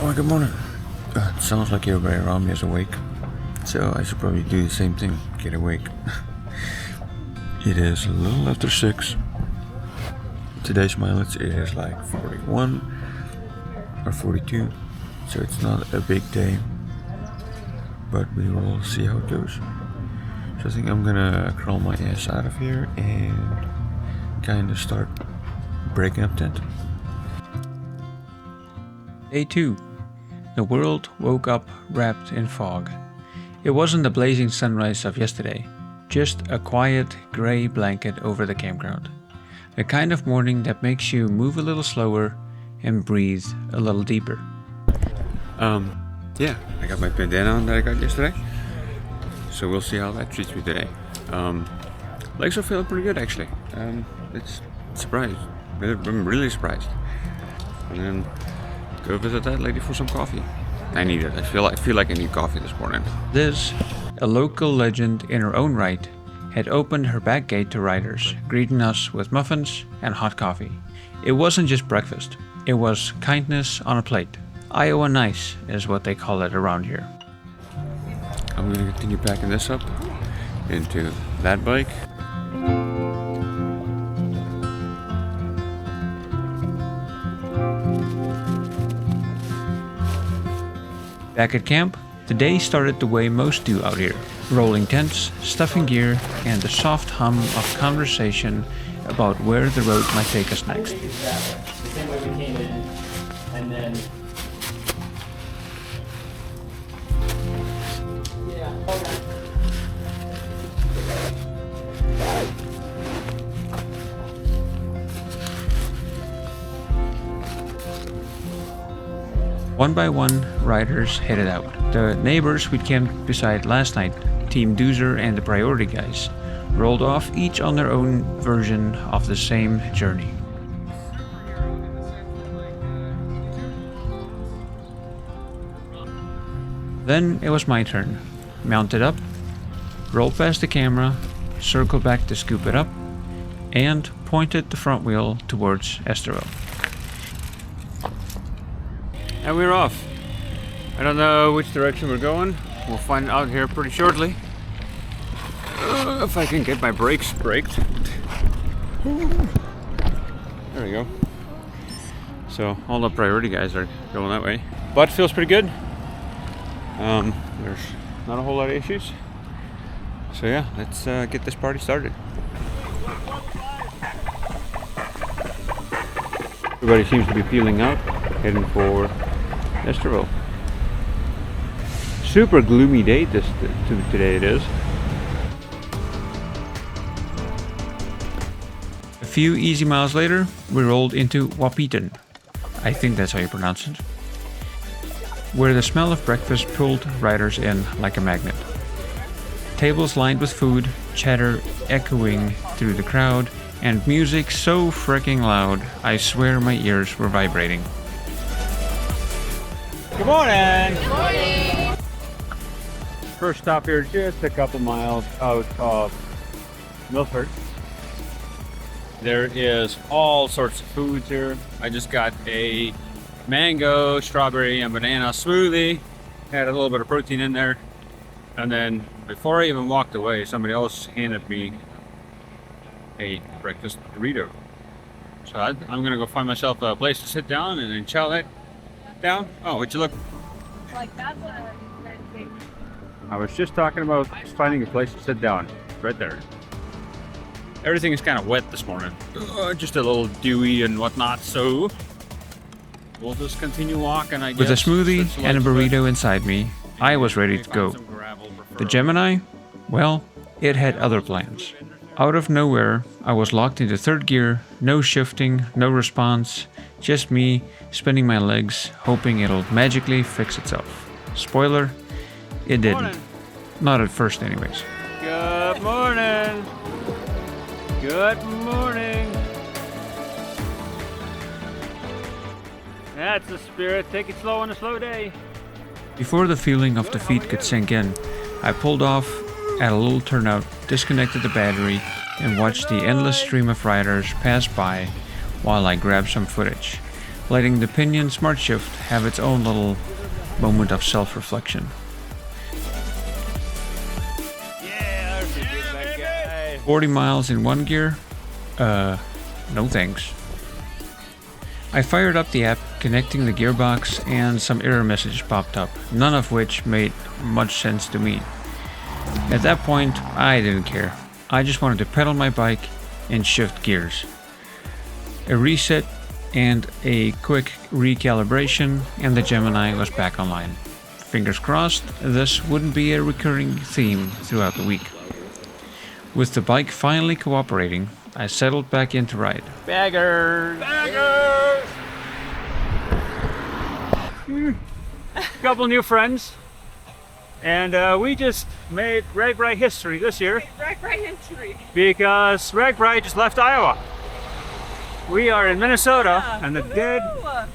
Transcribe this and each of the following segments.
Oh, good morning. It sounds like everybody around me is awake, so I should probably do the same thing, get awake. It is a little after 6. Today's mileage is like 41 or 42, so it's not a big day, but we will see how it goes. So I think I'm gonna crawl my ass out of here and kind of start breaking up tent. Day 2. The world woke up wrapped in fog. It wasn't the blazing sunrise of yesterday, just a quiet grey blanket over the campground. The kind of morning that makes you move a little slower and breathe a little deeper. Yeah, I got my bandana on that I got yesterday, so we'll see how that treats me today. Legs are feeling pretty good actually. It's surprised. I'm really surprised. And then go visit that lady for some coffee. I need it. I feel like I need coffee this morning. This, a local legend in her own right, had opened her back gate to riders, greeting us with muffins and hot coffee. It wasn't just breakfast. It was kindness on a plate. Iowa nice is what they call it around here. I'm gonna continue packing this up into that bike. Back at camp, the day started the way most do out here. Rolling tents, stuffing gear, and the soft hum of conversation about where the road might take us next. The same way we came in, and then... Yeah, okay. One by one, riders headed out. The neighbors we'd camped beside last night, Team Doozer and the Priority guys, rolled off each on their own version of the same journey. Then it was my turn. Mounted up, rolled past the camera, circled back to scoop it up, and pointed the front wheel towards Estherville. And we're off. I don't know which direction we're going. We'll find out here pretty shortly. If I can get my brakes braked. There we go. So all the Priority guys are going that way. But feels pretty good. There's not a whole lot of issues. So yeah, let's get this party started. Everybody seems to be peeling out, heading for Estherville. Super gloomy day today it is. A few easy miles later, we rolled into Wapitan. I think that's how you pronounce it. Where the smell of breakfast pulled riders in like a magnet. Tables lined with food, chatter echoing through the crowd, and music so freaking loud, I swear my ears were vibrating. Good morning! Good morning! First stop here, just a couple miles out of Milford. There is all sorts of foods here. I just got a mango, strawberry, and banana smoothie. Had a little bit of protein in there. And then before I even walked away, somebody else handed me a breakfast burrito. So I'm gonna go find myself a place to sit down and then chow that down. Oh, would you look? Like that's what I think. I was just talking about finding a place to sit down. Right there. Everything is kind of wet this morning. Just a little dewy and whatnot, so we'll just continue walking, I guess. With a smoothie and a burrito inside me, I was ready to go. The Gemini? Well, it had other plans. Out of nowhere, I was locked into third gear, no shifting, no response, just me spinning my legs, hoping it'll magically fix itself. Spoiler, it didn't. Not at first anyways. Good morning! Good morning! That's the spirit. Take it slow on a slow day. Before the feeling of defeat could sink in, I pulled off at a little turnout, disconnected the battery, and watched the endless stream of riders pass by while I grabbed some footage. letting the Pinion Smart Shift have its own little moment of self-reflection. Yeah, there's a good bad guy. 40 miles in one gear? No thanks. I fired up the app, connecting the gearbox, and some error messages popped up, none of which made much sense to me. At that point, I didn't care. I just wanted to pedal my bike and shift gears. A reset and a quick recalibration, and the Gemini was back online. Fingers crossed, this wouldn't be a recurring theme throughout the week. With the bike finally cooperating, I settled back in to ride. Baggers! Baggers! Couple new friends. And we just made RAGBRAI history this year RAGBRAI history. because RAGBRAI just left Iowa. We are in Minnesota, Yeah. and the Woohoo!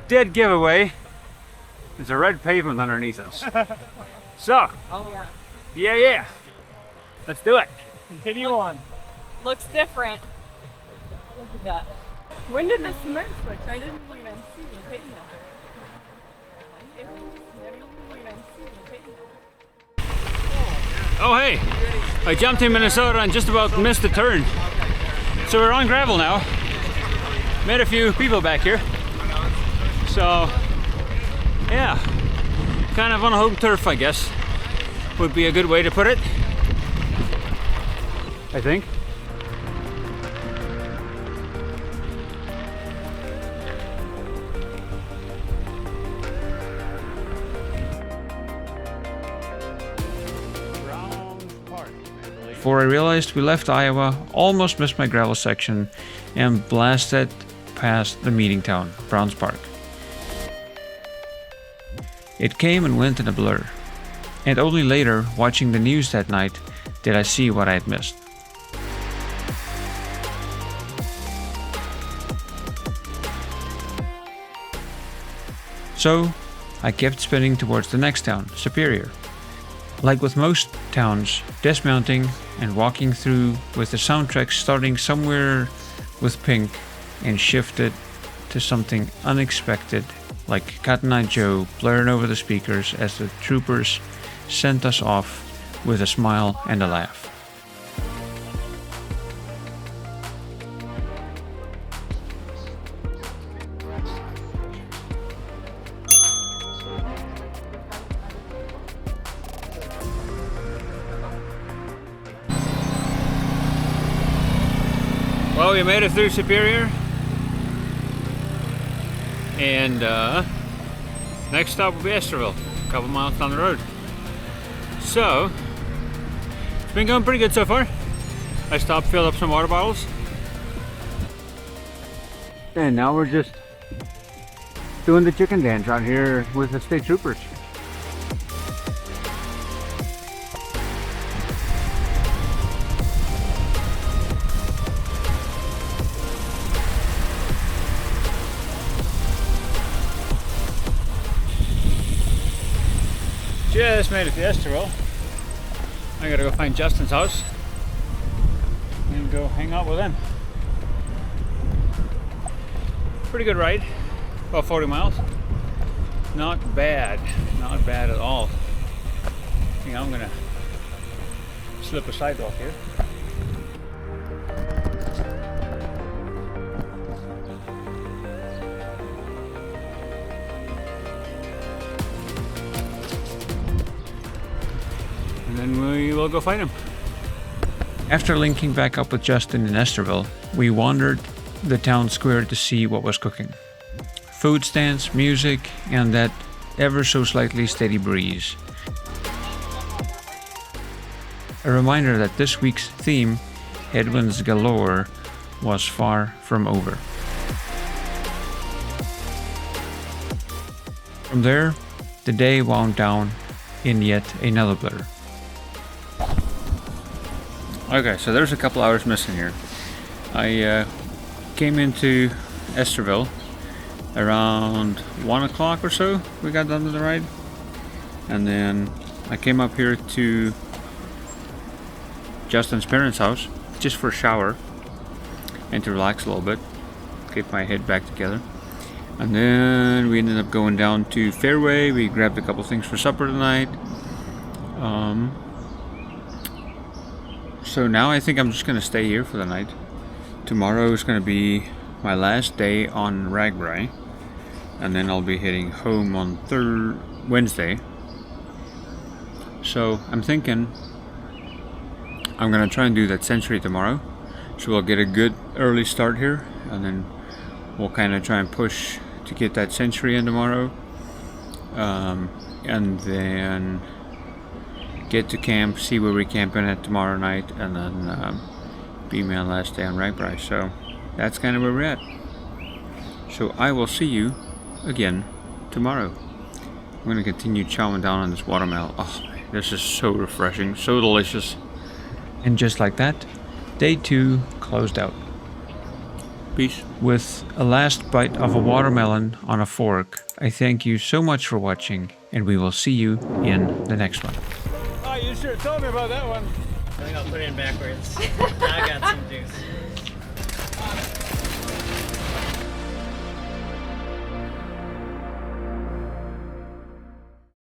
dead giveaway is a red pavement underneath us. So, Oh yeah. yeah, let's do it. Continue on. Looks different. Look at that. When did the cement switch? I didn't even see the pavement. I didn't even see the pavement. Oh hey, I jumped in Minnesota and just about missed the turn. So we're on gravel now. Met a few people back here. So yeah, kind of on home turf, I guess, would be a good way to put it. I think. Before I realized we left Iowa, almost missed my gravel section, and blasted past the meeting town, Browns Park. It came and went in a blur, and only later, watching the news that night, did I see what I had missed. So, I kept spinning towards the next town, Superior. Like with most towns, dismounting and walking through with the soundtrack starting somewhere with Pink and shifted to something unexpected, like Cotton Eye Joe blaring over the speakers as the troopers sent us off with a smile and a laugh. Well, we made it through Superior, and next stop will be Estherville, a couple miles down the road. So, it's been going pretty good so far. I stopped, filled up some water bottles, and now we're just doing the chicken dance out here with the state troopers. Just made it to Estherville. I gotta go find Justin's house and go hang out with him. Pretty good ride, about 40 miles. Not bad at all. I think I'm gonna slip a sidewalk here. And then we will go find him. After linking back up with Justin in Estherville, we wandered the town square to see what was cooking. Food stands, music, and that ever so slightly steady breeze. A reminder that this week's theme, Headwinds Galore, was far from over. From there, the day wound down in yet another blur. Okay, so there's a couple hours missing here. I came into Estherville around 1 o'clock or so. We got done with the ride. And then I came up here to Justin's parents' house just for a shower and to relax a little bit, get my head back together. And then we ended up going down to Fairway. We grabbed a couple things for supper tonight. So now I think I'm just gonna stay here for the night. Tomorrow is gonna be my last day on RAGBRAI, and then I'll be heading home on Wednesday. So I'm thinking I'm gonna try and do that century tomorrow, so we'll get a good early start here, and then we'll kind of try and push to get that century in tomorrow, and then get to camp, see where we're camping at tomorrow night, and then be my last day on RAGBRAI. So that's kind of where we're at. So I will see you again tomorrow. I'm going to continue chowing down on this watermelon. Oh, this is so refreshing, so delicious. And just like that, day 2 closed out. Peace. With a last bite of a watermelon on a fork, I thank you so much for watching, and we will see you in the next one. Oh, you should have told me about that one. I think I'll put it in backwards. Now I got some juice.